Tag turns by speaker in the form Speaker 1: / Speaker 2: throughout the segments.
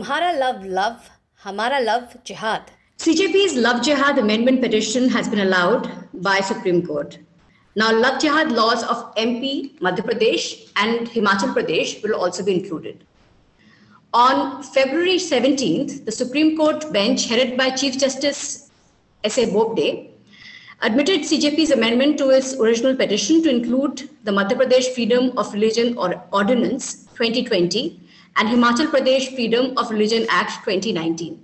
Speaker 1: तुम्हारा love love, हमारा love जिहाद.
Speaker 2: CJP's Love Jihad amendment petition has been allowed by Supreme Court. Now, Love Jihad laws of MP, Madhya Pradesh and Himachal Pradesh will also be included. On February 17th, the Supreme Court bench headed by Chief Justice S.A. Bobde admitted CJP's amendment to its original petition to include the Madhya Pradesh Freedom of Religion Ordinance 2020 and Himachal Pradesh Freedom of Religion Act 2019.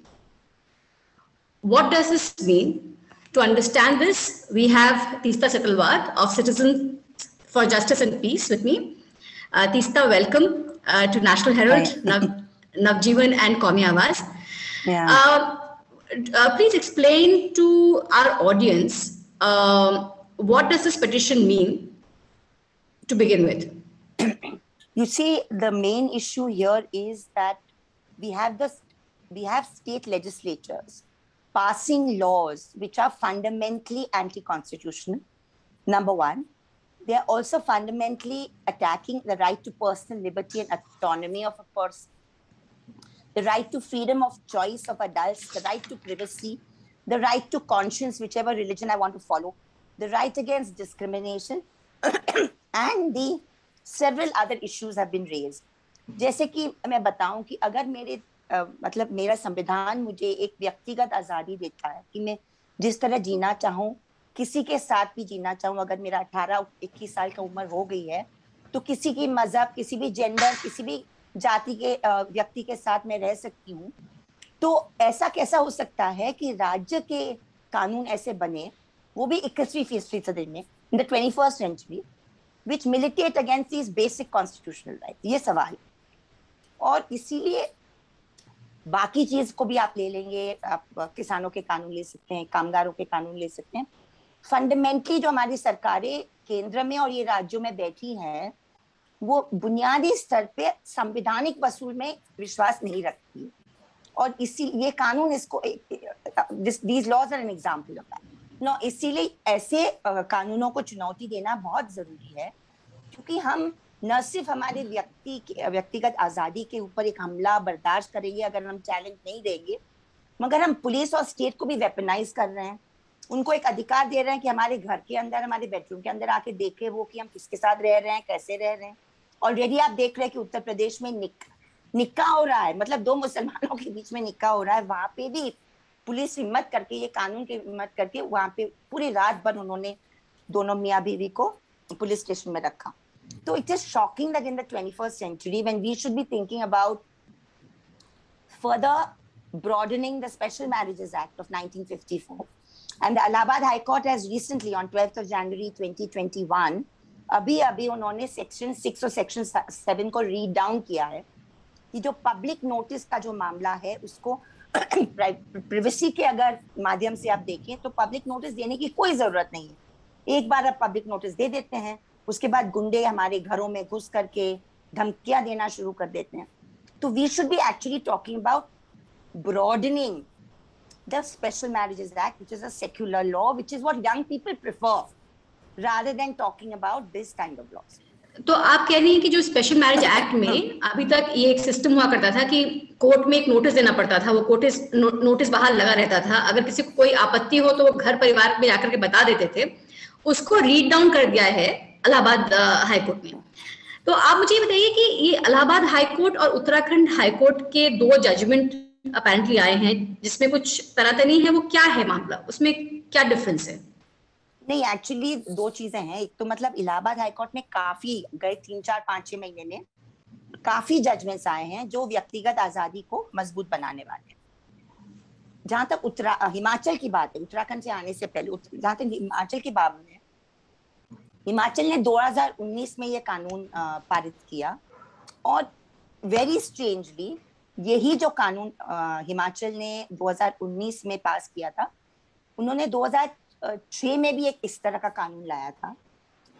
Speaker 2: What does this mean? To understand this, we have Teesta Chakalwad of Citizens for Justice and Peace with me. Teesta, welcome to National Herald, Navjeevan and Qawmi Awaaz. Please explain to our audience what does this petition mean to begin with?
Speaker 3: You see, the main issue here is that we have state legislatures passing laws which are fundamentally anti-constitutional. Number one, they are also fundamentally attacking the right to personal liberty and autonomy of a person, the right to freedom of choice of adults, the right to privacy, the right to conscience, whichever religion I want to follow, the right against discrimination, and the several other issues have been raised. जैसे कि मैं बताऊं कि अगर मतलब मेरा संविधान मुझे एक व्यक्तिगत आज़ादी देता है कि मैं जिस तरह जीना चाहूँ, किसी के साथ भी जीना चाहूँ, अगर मेरा 18-21 साल का उम्र हो गई है, तो किसी की मजहब, किसी भी जेंडर, किसी भी जाति के व्यक्ति के साथ मैं रह सकती हूँ, तो ऐसा कैसा हो सकता है कि राज्य के कानून ऐसे बने, वो भी 21वीं सदी में, in the 21st century, which militate against these basic constitutional rights? ये सवाल. और इसीलिए बाकी चीज को भी आप ले लेंगे, आप किसानों के कानून ले सकते हैं, कामगारों के कानून ले सकते हैं. फंडामेंटली जो हमारी सरकारें केंद्र में और ये राज्यों में बैठी हैं, वो बुनियादी स्तर पे संवैधानिक वसूल में विश्वास नहीं रखती. और इसी ये कानून इसको these laws are an example of that. No, इसीलिए ऐसे कानूनों को चुनौती देना बहुत जरूरी है, क्योंकि हम न सिर्फ हमारे व्यक्तिगत आज़ादी के ऊपर एक हमला बर्दाश्त करेंगे अगर हम चैलेंज नहीं देंगे, मगर हम पुलिस और स्टेट को भी वेपनाइज कर रहे हैं. उनको एक अधिकार दे रहे हैं कि हमारे घर के अंदर, हमारे बेडरूम के अंदर आके देखे वो कि हम किसके साथ रह रहे हैं, कैसे रह रहे हैं. ऑलरेडी आप देख रहे हैं कि उत्तर प्रदेश में निक्का हो रहा है, मतलब दो मुसलमानों के बीच में निक्का हो रहा है. वहां पे भी पुलिस हिम्मत करके, ये कानून की हिम्मत करके, वहां पे पूरी रात भर उन्होंने दोनों मियाँ बीवी को पुलिस स्टेशन में रखा. So it is shocking that in the 21st century, when we should be thinking about further broadening the Special Marriages Act of 1954, and the Allahabad High Court has recently, on 12th of January 2021, अभी उन्होंने section 6 और section 7 को read down किया है कि जो public notice का जो मामला है उसको प्रिवेसी के अगर माध्यम से आप देखें तो पब्लिक नोटिस देने की कोई जरूरत नहीं है. एक बार आप पब्लिक नोटिस दे देते हैं, उसके बाद गुंडे हमारे घरों में घुस करके धमकियां देना शुरू कर देते हैं. तो we should be actually talking about broadening the special marriages act, which is a secular law, which is what young people prefer, rather than talking about this kind of laws.
Speaker 2: तो आप कह रही हैं कि जो स्पेशल मैरिज एक्ट में अभी तक ये एक सिस्टम हुआ करता था कि कोर्ट में एक नोटिस देना पड़ता था, वो नोटिस बाहर लगा रहता था, अगर किसी को कोई आपत्ति हो तो वो घर परिवार में जाकर के बता देते थे, उसको रीड डाउन कर दिया है इलाहाबाद हाई कोर्ट में. तो आप मुझे ये बताइए कि ये इलाहाबाद हाई कोर्ट और उत्तराखंड हाई कोर्ट के दो जजमेंट अपेरेंटली आए हैं जिसमें कुछ तनातनी है, वो क्या है मामला, उसमें क्या डिफरेंस है?
Speaker 3: नहीं, एक्चुअली दो चीजें हैं. एक तो मतलब इलाहाबाद हाई कोर्ट में काफी गए 3-4-5-6 महीने में काफी जजमेंट्स आए हैं जो व्यक्तिगत आजादी को मजबूत बनाने वाले हैं. जहां तक हिमाचल की बात है, उत्तराखंड से आने से पहले जहां तक हिमाचल की बात है, हिमाचल ने 2019 में ये कानून पारित किया. और वेरी स्ट्रेंजली यही जो कानून हिमाचल ने 2019 में पास किया था, उन्होंने 2006 में भी एक इस तरह का कानून लाया था.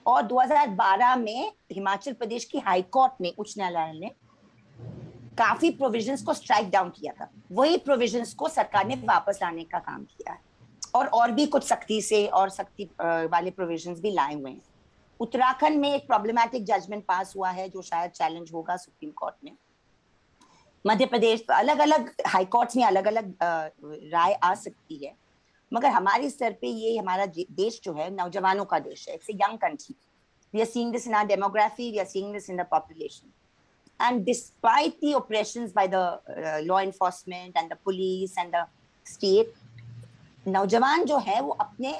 Speaker 3: और 2012 में हिमाचल प्रदेश की हाई कोर्ट ने, उच्च न्यायालय ने काफी प्रोविजंस को स्ट्राइक डाउन किया था. वही प्रोविजंस को सरकार ने वापस लाने का काम किया है और भी कुछ सख्ती से और सख्ती वाले प्रोविजंस भी लाए हुए हैं. उत्तराखंड में एक प्रॉब्लमैटिक जजमेंट पास हुआ है जो शायद चैलेंज होगा सुप्रीम कोर्ट में. मध्य प्रदेश, अलग अलग हाई कोर्ट्स में अलग अलग राय आ सकती है, मगर हमारे स्तर पे ये हमारा देश जो है नौजवानों का देश है. It's a young country. We are seeing this in our demography, we are seeing this in the population. And despite the oppressions by the law enforcement and the police and the state, नौजवान जो है वो अपने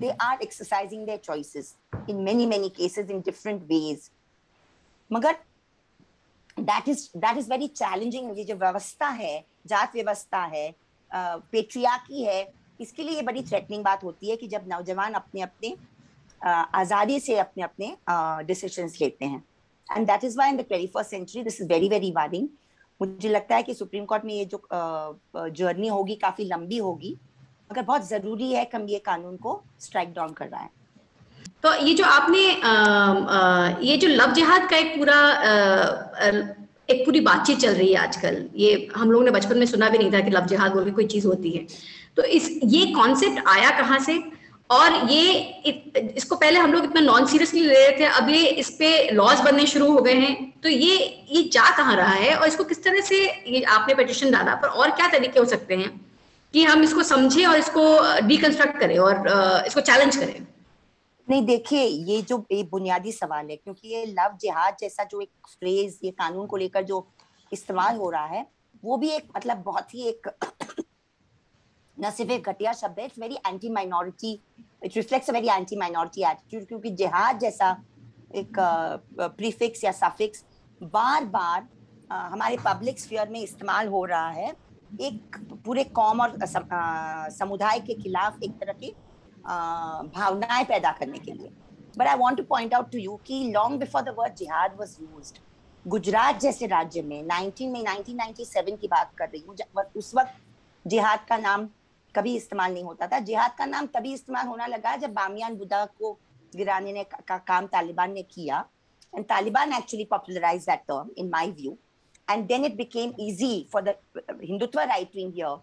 Speaker 3: they are exercising their choices in many cases in different ways. मगर that is very challenging. ये जो व्यवस्था है, जात व्यवस्था है, पेट्रियार्की है, इसके लिए ये बड़ी थ्रेटनिंग बात होती है कि जब नौजवान अपने अपने आज़ादी से अपने अपने डिसीजंस लेते हैं. And that is why in the 21st century this is very worrying. मुझे लगता है कि सुप्रीम कोर्ट में ये जो जर्नी होगी काफी लंबी होगी, मगर बहुत जरूरी है कि हम ये कानून को स्ट्राइक डाउन कर रहा है.
Speaker 2: तो ये जो आपने ये जो लव जिहाद का एक पूरी बातचीत चल रही है आजकल, ये हम लोगों ने बचपन में सुना भी नहीं था कि लव जिहाद बोल के कोई चीज होती है. तो ये कॉन्सेप्ट आया कहाँ से, और इसको पहले हम लोग इतना नॉन सीरियसली ले रहे थे, अब ये इस पे लॉज बनने शुरू हो गए हैं. तो ये जा कहाँ रहा है, और इसको किस तरह से ये आपने पिटीशन डाला, पर और क्या तरीके हो सकते हैं कि हम इसको समझें और इसको डिकंस्ट्रक्ट करें और इसको चैलेंज करें?
Speaker 3: नहीं, देखिए, ये जो एक बुनियादी सवाल है, क्योंकि ये लव जिहाद जैसा जो एक फ्रेज ये कानून को लेकर जो इस्तेमाल हो रहा है, वो भी एक मतलब बहुत ही एक न सिर्फ एक घटिया शब्द है. It's very anti minority, it reflects a very anti minority attitude, क्योंकि जिहाद जैसा एक प्रीफिक्स या सफिक्स बार बार हमारे पब्लिक स्फीयर में इस्तेमाल हो रहा है एक पूरे कौम और समुदाय के खिलाफ एक तरह की भावनाएं पैदा करने के लिए. But I want to point out to you कि लॉन्ग बिफोर द वर्ड जिहाद वाज यूज्ड, गुजरात जैसे राज्य में 1997 की बात कर रही हूँ, उस वक्त जिहाद का नाम कभी इस्तेमाल नहीं होता था. जिहाद का नाम तभी इस्तेमाल होना लगा जब बामियान बुद्धा को गिराने का काम तालिबान ने किया. And Taliban actually popularized that term in my view, and then it became easy for the Hindutva right wing here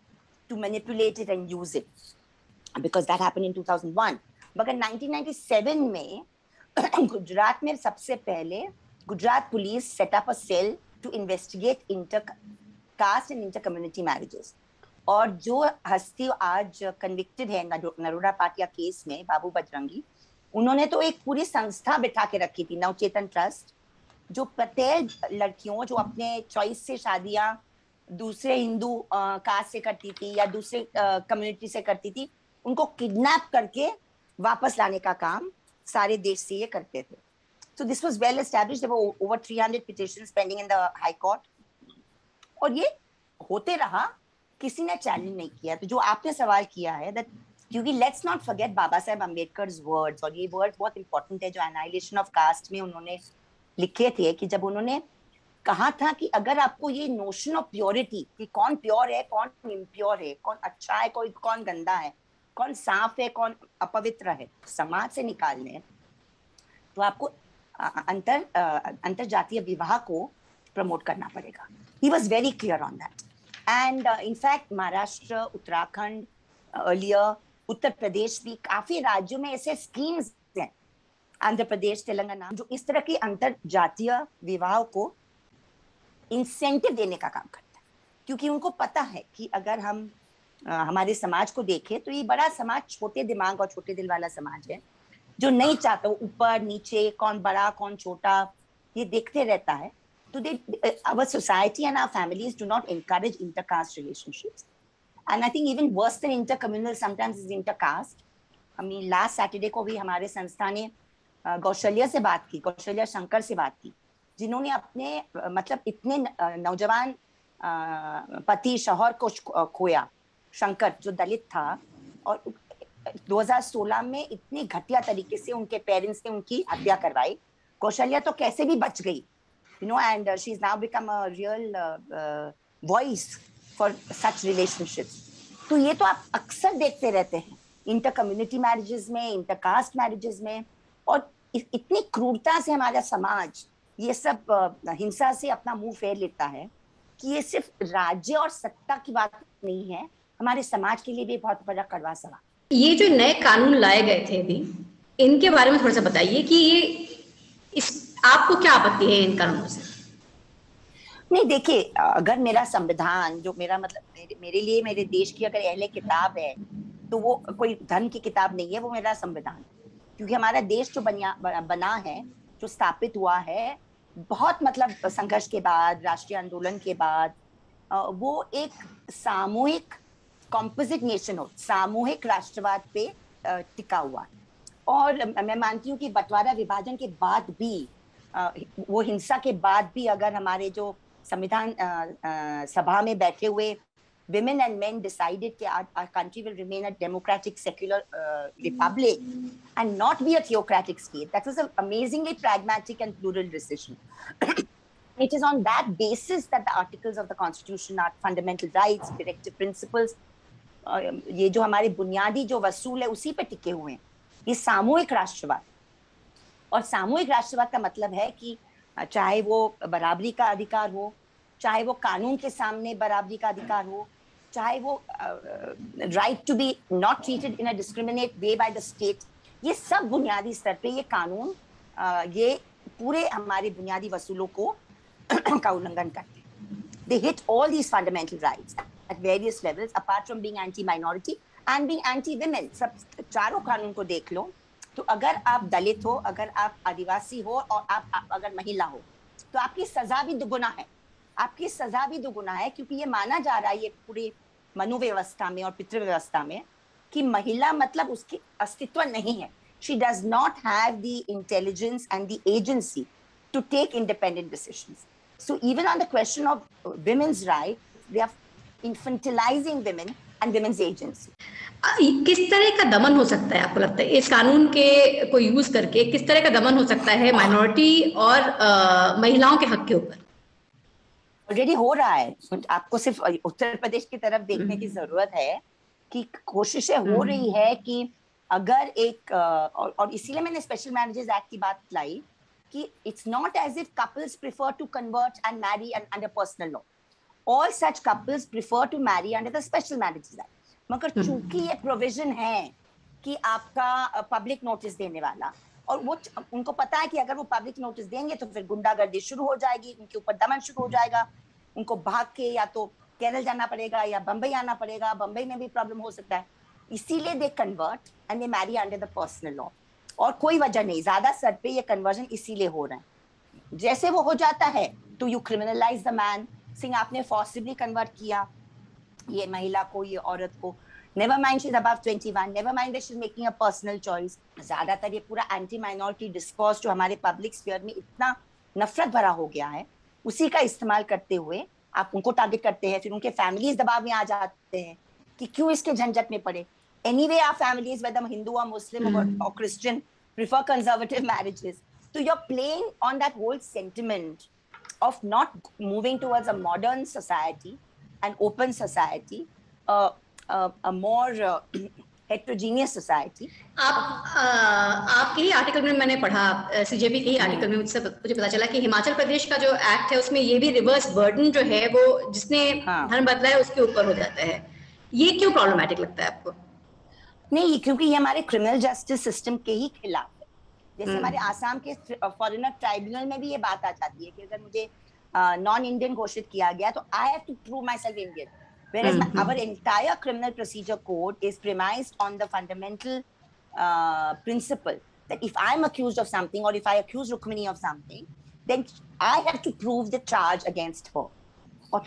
Speaker 3: to manipulate it and use it, because that happened in 2001. मगर 1997 में गुजरात में सबसे पहले Gujarat police set up a cell to investigate inter caste and inter community marriages. और जो हस्ती आज convicted है नरोड़ा पाटिया केस में, बाबू बजरंगी, उन्होंने तो एक पूरी संस्था बिठा के रखी थी, नवचेतन ट्रस्ट, जो प्रत्येक लड़कियों जो अपने चॉइस से शादियां दूसरे हिंदू कास्ट से करती थी या दूसरे कम्युनिटी से करती थी, उनको किडनैप करके वापस लाने का काम सारे देश से ये करते थे. So this was well established. There were over 300 petitions pending in the High Court. और ये होते रहा, किसी ने चैलेंज नहीं किया. तो जो आपने सवाल किया है that, क्योंकि let's not forget Baba Saheb Ambedkar's words, और ये वर्ड बहुत इंपॉर्टेंट है जो एनाइलेशन ऑफ कास्ट में उन्होंने लिखे थे, कि जब उन्होंने कहा था कि अगर आपको ये नोशन ऑफ प्योरिटी कि कौन प्योर है कौन इम्प्योर है, कौन अच्छा है कौन गंदा है, कौन साफ है कौन अपवित्र है, समाज से निकालने हैं, तो आपको अंतर जातीय विवाह को प्रमोट करना पड़ेगा. He was very clear on that. And in fact, Maharashtra, Uttarakhand, earlier Uttar Pradesh भी, काफी राज्यों में ऐसे स्कीम्स हैं, आंध्र प्रदेश, तेलंगाना, जो इस तरह की अंतर जातीय विवाह को इंसेंटिव देने का काम करता है. क्योंकि उनको पता है कि अगर हम हमारे समाज को देखें तो ये बड़ा समाज छोटे दिमाग और छोटे दिल वाला समाज है, जो नहीं चाहता ऊपर नीचे, कौन बड़ा कौन छोटा, ये देखते रहता है. So our society and our families do not encourage intercaste relationships. And I think even worse than intercommunal sometimes is intercaste. I mean, last Saturday को भी हमारे संस्था ने कौशल्या से बात की, कौशल्या शंकर से बात की, जिन्होंने अपने मतलब इतने नौजवान पति शौहर को खोया. शंकर जो दलित था, और 2016 में इतनी घटिया तरीके से उनके पेरेंट्स ने उनकी हत्या करवाई. कौशल्या तो कैसे भी बच गई, you know, and she's now become a real voice for such relationships. तो ये तो आप अक्सर देखते रहते हैं इंटर कम्युनिटी मैरिजेस में, इंटर कास्ट मैरिजेस में, और इतनी क्रूरता से हमारा समाज ये सब हिंसा से अपना मुंह फेर लेता है कि ये सिर्फ राज्य और सत्ता की बात नहीं है, हमारे समाज के लिए भी बहुत बड़ा कड़वा सवाल.
Speaker 2: ये जो नए कानून लाए गए थे अभी, इनके बारे में थोड़ा सा बताइए कि ये आपको क्या आपत्ति है इन कानूनों से?
Speaker 3: नहीं देखिए, अगर मेरा संविधान जो मेरा मतलब मेरे लिए मेरे देश की अगर अहले किताब है, तो वो कोई धर्म की किताब नहीं है, वो मेरा संविधान। क्योंकि हमारा देश जो बना है, जो स्थापित हुआ है, बहुत मतलब संघर्ष के बाद, राष्ट्रीय आंदोलन के बाद, वो एक सामूहिक कॉम्पोजिट नेशन हो, सामूहिक राष्ट्रवाद पे टिका हुआ है। और मैं मानती हूँ कि बंटवारा विभाजन के बाद भी, वो हिंसा के बाद भी, अगर हमारे जो संविधान सभा में बैठे हुए women and men decided that our country will remain a democratic, secular republic and not be a theocratic state. That was an amazingly pragmatic and plural decision. It is on that basis that the articles of the Constitution, our fundamental rights, directive principles, ये जो हमारे बुनियादी जो वसूल है उसी पे टिके हुए हैं। ये सामूहिक राष्ट्रवाद, और सामूहिक राष्ट्रवाद का मतलब है कि चाहे वो बराबरी का अधिकार हो, चाहे वो कानून के सामने बराबरी का अधिकार हो, चाहे वो right to be not treated in a discriminate way by the state, ये सब बुनियादी स्तर पे ये कानून ये पूरे हमारे बुनियादी वसूलों को का उल्लंघन करते हैं। They hit all these fundamental rights at various levels, apart from being anti-minority and being anti-women. सब चारों कानून को देख लो, तो अगर आप दलित हो, अगर आप आदिवासी हो, और आप अगर महिला हो, तो आपकी सजा भी दुगुना है। आपकी सजा भी दुगुना है, क्योंकि ये माना जा रहा है, ये पूरी मनुव्यवस्था में और पितृव्यवस्था में, कि महिला मतलब उसकी अस्तित्व नहीं है। She does not have the intelligence and the agency to take independent decisions. So even on the question of women's rights, they are infantilizing women and women's agency.
Speaker 2: किस तरह का दमन हो सकता है आपको लगता है इस कानून के को यूज करके? किस तरह का दमन हो सकता है माइनॉरिटी और महिलाओं के हक के ऊपर?
Speaker 3: ऑलरेडी हो रहा है। आपको सिर्फ उत्तर प्रदेश की तरफ देखने की जरूरत है कि कोशिशें हो रही है कि अगर एक और इसीलिए मैंने स्पेशल मैरिजेस एक्ट की बात लाई कि it's not as if couples prefer to convert and marry under personal law. All such couples prefer to marry under the special marriages act. मगर चूंकि ये प्रोविजन है कि आपका पब्लिक नोटिस देने वाला, और वो उनको पता है कि अगर वो पब्लिक नोटिस देंगे तो फिर गुंडागर्दी शुरू हो जाएगी, उनके ऊपर दमन शुरू हो जाएगा, उनको भाग के या तो केरल जाना पड़ेगा या बंबई आना पड़ेगा, बंबई में भी प्रॉब्लम हो सकता है। इसीलिए they convert and they marry under the personal law, और कोई वजह नहीं, ज्यादा सर पे ये कन्वर्जन इसीलिए हो रहा है। जैसे वो हो जाता है तो you criminalize the man. Singh, आपने फॉर्सिबली कन्वर्ट किया ये महिला को, ये औरत को, never mind she's above 21, never mind that she's making a personal choice। ज्यादातर ये पूरा एंटी माइनॉरिटी डिस्कोर्स जो हमारे पब्लिक स्फीयर में इतना नफरत भरा हो गया है, उसी का इस्तेमाल करते हुए आप उनको टारगेट करते हैं। फिर उनके फैमिलीज दबाव में आ जाते हैं कि क्यों इसके झंझट में पड़े। Anyway our families, whether Hindu or Muslim or Christian, prefer conservative marriages. So you're playing on that whole sentiment of not moving towards a modern society, an open society, a more heterogeneous society.
Speaker 2: आपके ही article में मैंने पढ़ा, CJP के ही article में मुझे पता चला कि हिमाचल प्रदेश का जो एक्ट है उसमें ये भी रिवर्स बर्डन जो है वो जिसने धर्म बदला है उसके ऊपर हो जाता है। ये क्यों प्रॉब्लमैटिक लगता है आपको?
Speaker 3: नहीं, क्योंकि ये हमारे क्रिमिनल जस्टिस सिस्टम के ही खिलाफ है। जैसे हमारे आसाम के फॉरेनर ट्राइब्यूनल में भी ये बात आ जाती है कि अगर मुझे नॉन इंडियन घोषित किया गया तो I have to prove myself Indian, whereas our entire criminal procedure code is premised on the fundamental principle that if I'm accused of something, or if I accuse Rukmini of something, then I have to prove the charge against her, or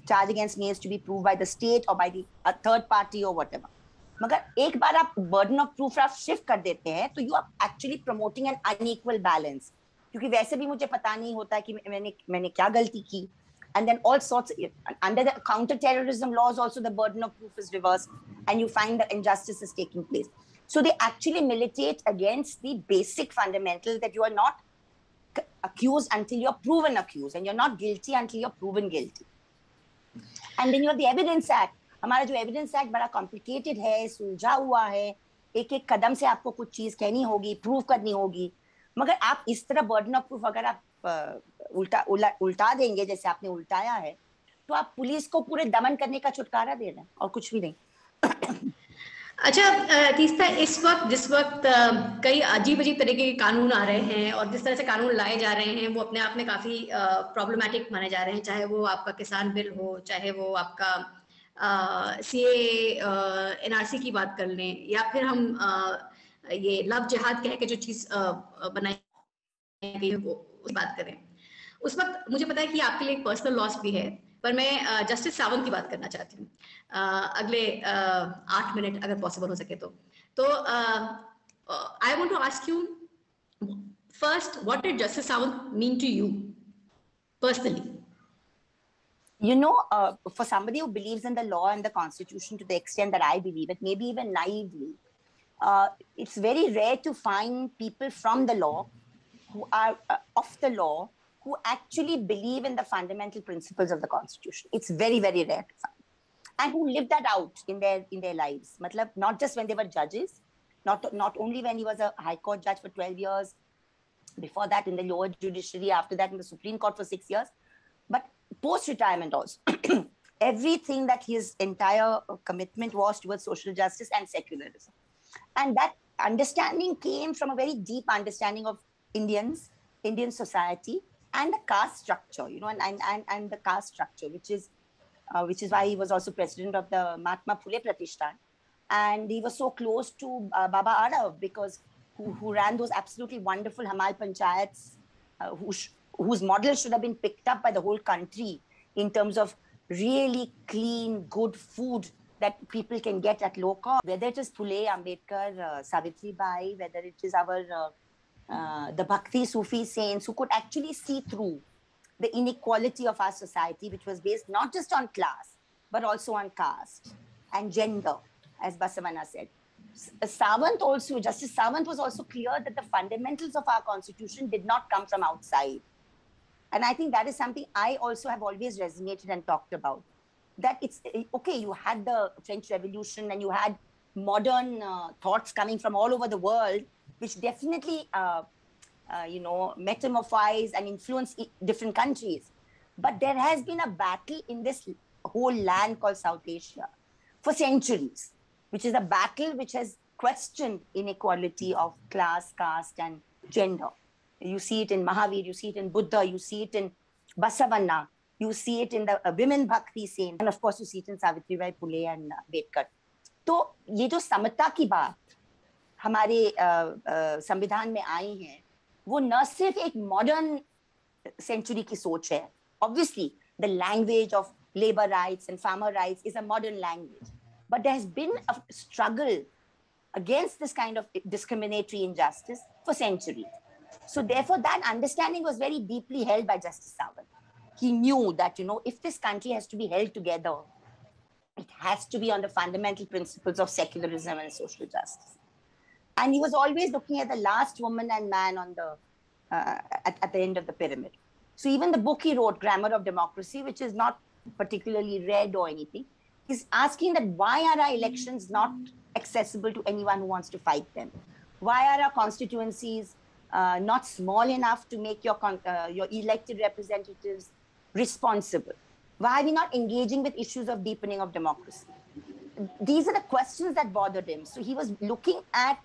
Speaker 3: charge against me is to be proved by the state or by the third party or whatever. मगर एक बार आप burden of proof आप shift कर देते हैं तो you are actually promoting an unequal balance, क्योंकि वैसे भी मुझे पता नहीं होता कि मैंने क्या गलती की। And then all sorts, under the counter-terrorism laws also the burden of proof is reversed and you find that injustice is taking place. So they actually militate against the basic fundamental that you are not accused until you're proven accused, and you're not guilty until you're proven guilty. And then you have the Evidence Act. हमारा जो Evidence Act बड़ा complicated है, सुलझा हुआ है, एक एक कदम से आपको कुछ चीज कहनी होगी, प्रूव करनी होगी। मगर आप इस तरह burden of proof अगर आप उल्टा देंगे जैसे आपने उल्टाया है, तो आप पुलिस को पूरे दमन करने का छुटकारा दे रहे हैं और कुछ भी नहीं।
Speaker 2: अच्छा तीस्ता, इस वक्त जिस वक्त कई अजीब अजीब तरीके के कानून आ रहे हैं और जिस तरह से कानून लाए जा रहे हैं वो अपने आप में काफी प्रॉब्लमैटिक माने जा रहे हैं, चाहे वो आपका किसान बिल हो, चाहे वो आपका सीए एनआरसी की बात कर लें, या फिर हम ये लव जिहाद कह के जो चीज बनाई गई है वो उस बात करें। उस वक्त मुझे पता है कि आपके लिए एक पर्सनल लॉस भी है, पर मैं जस्टिस सावंत की बात करना चाहती हूँ अगले 8 मिनट अगर पॉसिबल हो सके तो I want to ask you first, what did justice Sawant mean to you personally?
Speaker 3: You know, for somebody who believes in the law and the constitution to the extent that I believe it, maybe even naively, it's very rare to find people from the law who are of the law who actually believe in the fundamental principles of the constitution. It's very, very rare to find, and who live that out in their lives. Matlab, not just when they were judges, not only when he was a high court judge for 12 years, before that in the lower judiciary, after that in the Supreme Court for 6 years, but post-retirement also. Everything that his entire commitment was towards social justice and secularism. And that understanding came from a very deep understanding of Indian society and the caste structure, you know, and the caste structure, which is why he was also president of the Mahatma Phule Pratishthan. And he was so close to Baba Arav, because who ran those absolutely wonderful Hamal Panchayats, whose model should have been picked up by the whole country in terms of really clean, good food that people can get at low cost. Whether it is Phule, Ambedkar, Savitri Bai, whether it is the Bhakti Sufi saints who could actually see through the inequality of our society, which was based not just on class, but also on caste and gender, as Basavana said. Justice Sawant was also clear that the fundamentals of our constitution did not come from outside. And I think that is something I also have always resonated and talked about. That it's okay, you had the French Revolution and you had modern thoughts coming from all over the world, which definitely, metamorphose and influence different countries. But there has been a battle in this whole land called South Asia for centuries, which is a battle which has questioned inequality of class, caste, and gender. You see it in Mahavir, you see it in Buddha, you see it in Basavana, you see it in the women Bhakti saints, and of course you see it in Savitribai Phule and Ambedkar. तो ये जो समता की बात हमारे संविधान में आई है, वो न सिर्फ एक मॉडर्न सेंचुरी की सोच है. Obviously, the language of labor rights and farmer rights is a modern language. But there has been a struggle against this kind of discriminatory injustice for centuries. So therefore, that understanding was very deeply held by Justice Sawant. He knew that, if this country has to be held together, it has to be on the fundamental principles of secularism and social justice. And he was always looking at the last woman and man on at the end of the pyramid. So even the book he wrote, Grammar of Democracy, which is not particularly read or anything, he's asking that why are our elections not accessible to anyone who wants to fight them? Why are our constituencies not small enough to make your elected representatives responsible? Why are we not engaging with issues of deepening of democracy? These are the questions that bothered him. So he was looking at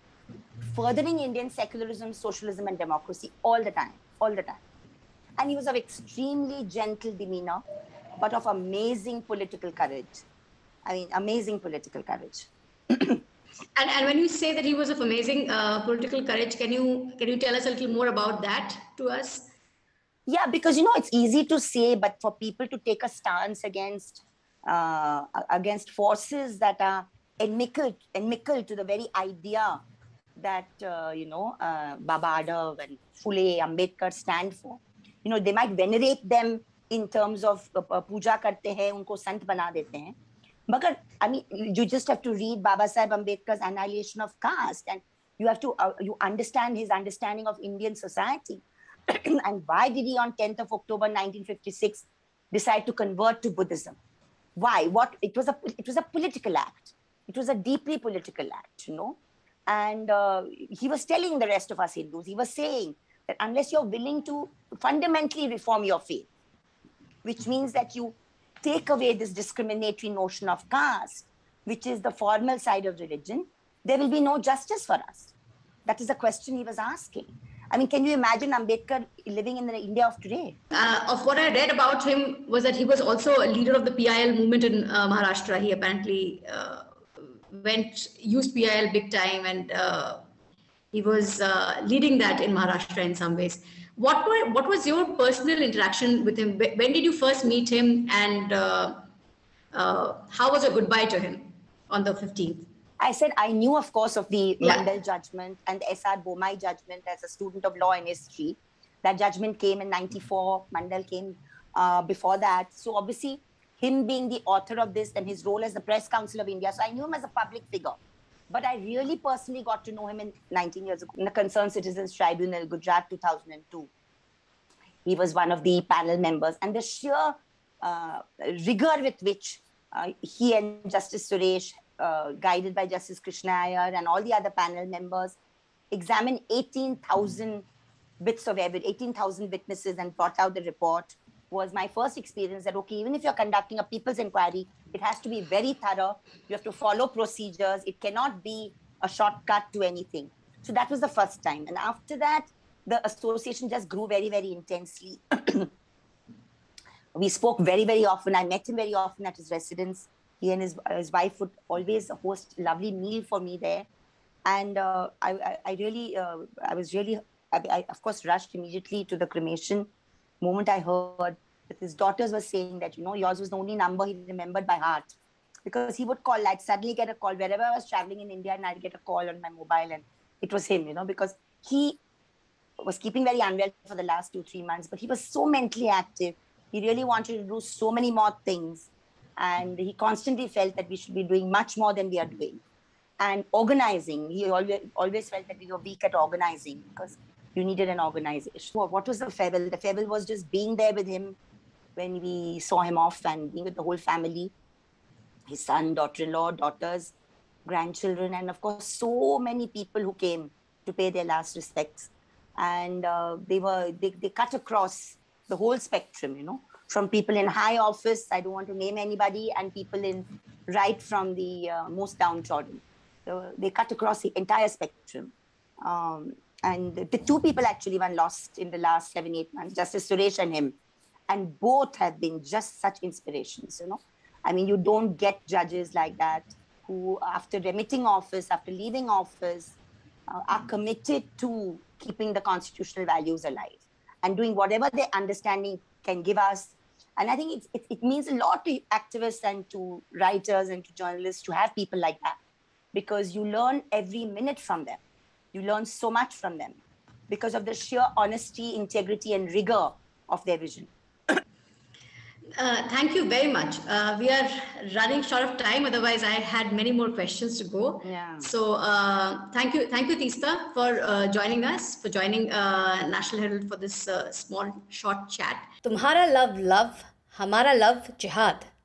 Speaker 3: furthering Indian secularism, socialism, and democracy all the time. And he was of extremely gentle demeanor, but of amazing political courage. Amazing political courage.
Speaker 2: And when you say that he was of amazing political courage, can you tell us a little more about that to us?
Speaker 3: Yeah, because it's easy to say, but for people to take a stance against forces that are inimical to the very idea that Baba Adav and Phule, Ambedkar stand for. They might venerate them in terms of puja karte hain, unko sant bana dete hain. But you just have to read Baba Saheb Ambedkar's Annihilation of Caste, and you have to you understand his understanding of Indian society. And why did he on 10th of October 1956 decide to convert to Buddhism? Why? It was a political act. It was a deeply political act, And he was telling the rest of us Hindus, he was saying that unless you're willing to fundamentally reform your faith, which means that you take away this discriminatory notion of caste, which is the formal side of religion, there will be no justice for us. That is the question he was asking. I mean, can you imagine Ambedkar living in the India of today?
Speaker 2: Of what I read about him was that he was also a leader of the PIL movement in Maharashtra. He apparently used PIL big time, and he was leading that in Maharashtra in some ways. What was your personal interaction with him? When did you first meet him, and how was your goodbye to him on the 15th?
Speaker 3: I said I knew, of course, of the Mandal judgment and the S.R. Bomai judgment as a student of law and history. That judgment came in 94. Mandal came before that. So obviously, him being the author of this and his role as the Press Council of India. So I knew him as a public figure. But I really personally got to know him in 19 years ago in the Concerned Citizens Tribunal, Gujarat 2002. He was one of the panel members. And the sheer rigor with which he and Justice Suresh, guided by Justice Krishna Iyer and all the other panel members, examined 18,000 bits of evidence, 18,000 witnesses and brought out the report, was my first experience that, okay, even if you're conducting a people's inquiry, it has to be very thorough. You have to follow procedures. It cannot be a shortcut to anything. So that was the first time. And after that, the association just grew very, very intensely. We spoke very, very often. I met him very often at his residence. He and his wife would always host a lovely meal for me there. And I of course, rushed immediately to the cremation. Moment I heard that his daughters were saying that, yours was the only number he remembered by heart. Because he would call, I'd suddenly get a call wherever I was traveling in India, and I'd get a call on my mobile, and it was him, because he was keeping very unwell for the last 2-3 months, but he was so mentally active. He really wanted to do so many more things. And he constantly felt that we should be doing much more than we are doing. And organizing, he always felt that we were weak at organizing because you needed an organization. What was the farewell? The farewell was just being there with him when we saw him off and being with the whole family, his son, daughter-in-law, daughters, grandchildren, and of course, so many people who came to pay their last respects. And they cut across the whole spectrum, from people in high office, I don't want to name anybody, and people in right from the most downtrodden. So they cut across the entire spectrum. And the two people actually one lost in the last 7-8 months, Justice Suresh and him. And both have been just such inspirations, I mean, you don't get judges like that who, after remitting office, after leaving office, are committed to keeping the constitutional values alive and doing whatever their understanding can give us. And I think it means a lot to activists and to writers and to journalists to have people like that, because you learn every minute from them. You learn so much from them because of the sheer honesty, integrity, and rigor of their vision.
Speaker 2: Thank you very much. We are running short of time. Otherwise, I had many more questions to go.
Speaker 3: Yeah.
Speaker 2: So thank you, Teesta, for joining us, for joining National Herald for this small, short chat.
Speaker 1: तुम्हारा love, hhamara love, jihad.